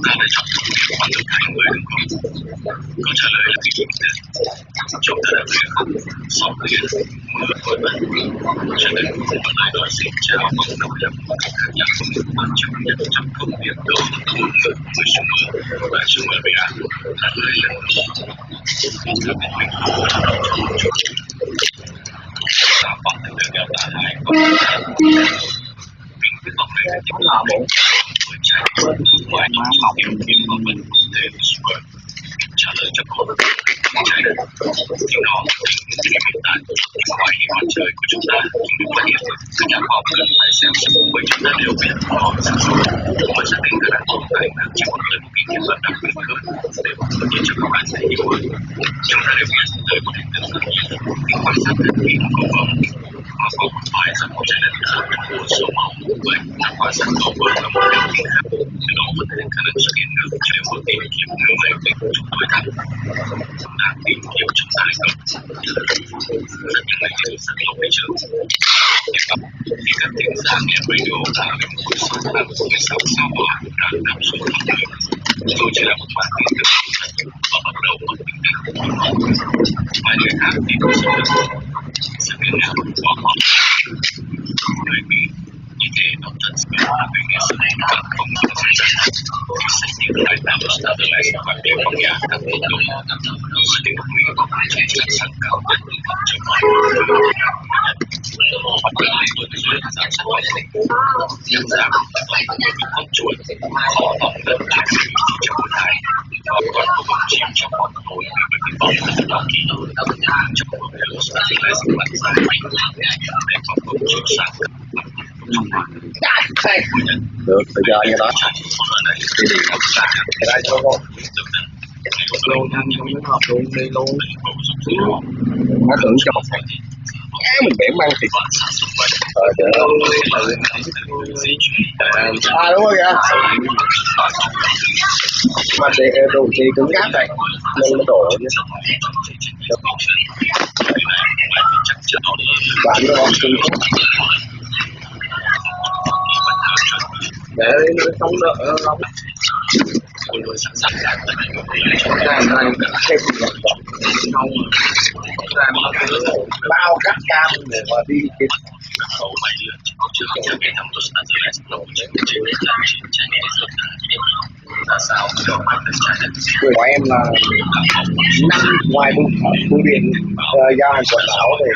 ta đã chọn con được hai người đúng không? Câu trả lời là vì chúng ta đã về khúc sau khi mưa vội vã cho nên một lời nói xin chào bằng nồng đậm khác nhau quan trọng nhất trong công việc đó là ngôn ngữ với chúng mưa và chúng mưa về án là lời lần thứ bên mình và bọn tình được gặp lại hai con mình quyết vọng này là tiếp là bộ với trái ngoài những điều kiện mà mình cũng thể super trả lời cho cô trái đất thì nó thì hiện tại ngoài những con trời của chúng ta thì mình phát hiện các nhà khoa học cần phải xem xét bởi chúng ta đều biết họ và xác định khả năng tồn tại đang chỉ một lần kinh nghiệm và đặc biệt hơn để có thể cho các bạn dễ hiểu hơn. Chúng ta đều biết tới một hình tượng tự nhiên những quan sát thật kỹ của vòng mà có một vài rằng một trái đất là một số màu vậy là quan sát cầu vồng là một điều kiện khác từ đó có thể khả năng xuất hiện được nếu có tìm kiếm người vệ tinh của chúng tôi thẳng đang tìm kiếm chúng ta hay không rất nhiều người đều rất lâu về trước khi các tiếng giả nghe radio là về một cuộc sống làm 16 sao hỏa đang nằm xuống lòng đường tôi chỉ là một bạn tin tưởng và bắt đầu một tình cảm vài người khác thì cũng sẽ sự biến nào của họ người Mỹ như thế nó thật sự là người nghệ sĩ này đã không có thời gian thì sẽ tìm lại nào đó ta tới lại và để phong nhà các tốt đúng và tiếng Mỹ có phải chạy sẵn sàng cao nhất cho mọi người bắt đầu lấy tôi dưới là giảm sát vậy nhận ra con chuột khó tỏng đất lại trong một hai và còn có một chim trong con tối bởi vì bóng là đau kỳ trong một điều sẽ lại sự bắn ra để có một chiều sáng được bây giờ như đó đi đi cái đây cho con luôn ăn trong cái hộp luôn đi luôn nó tưởng cho mình bẻ măng thì đúng rồi kìa mà để đồ thì cứng cáp này nên nó đổ bạn nó bóng cứng để nó không đỡ lắm này thêm không bao cắt cam để mà đi cái của em là năm ngoài bưu điện giao hàng quần áo thì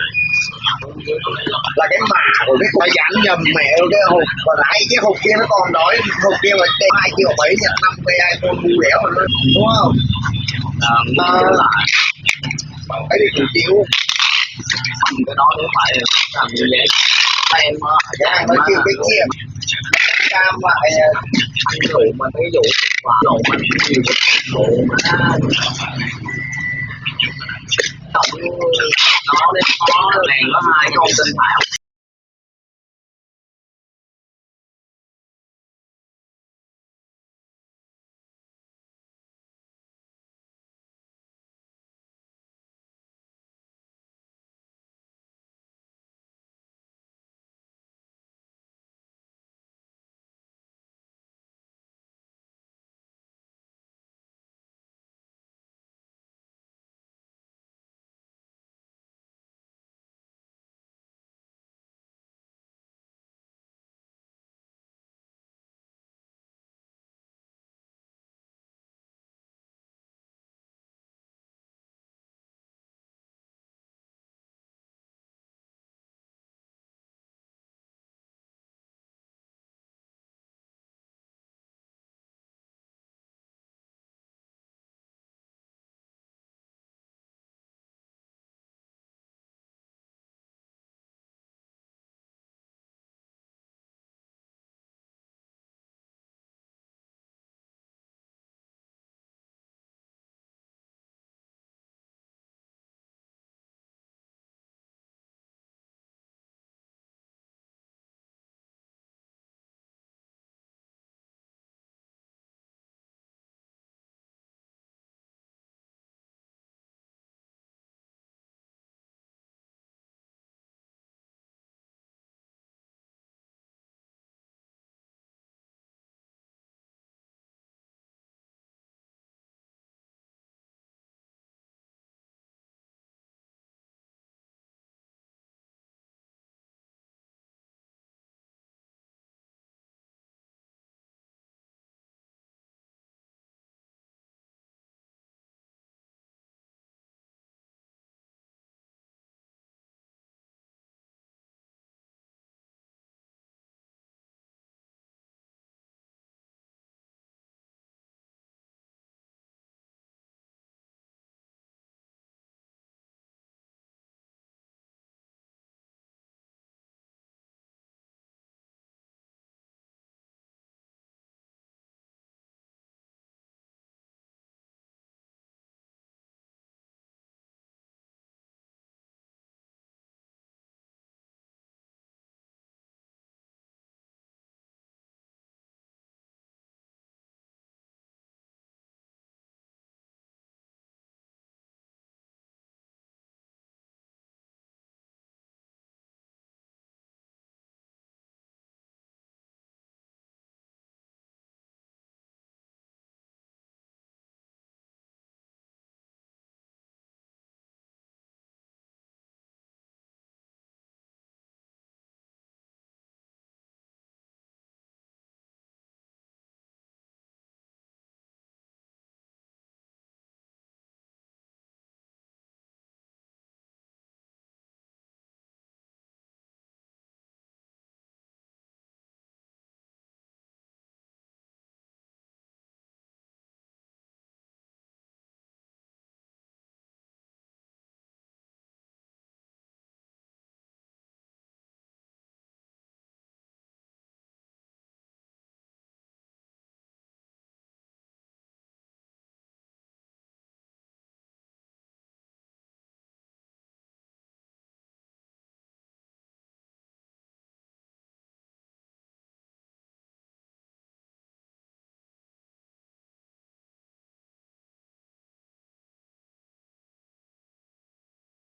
là cái mã của cái quái dán nhầm mẹ cái hộp còn lại cái hộp kia nó còn đói hộp kia mà trên 2 triệu mấy nhận 50 iPhone bu đéo rồi đúng không? Nó là cái gì cũng chịu cái đó nó phải làm như vậy em nó chịu cái kia cam lại anh rủ mà ví dụ đồ mà nhiều đồ mà tổng nó đến có này nó 2 con tinh thảo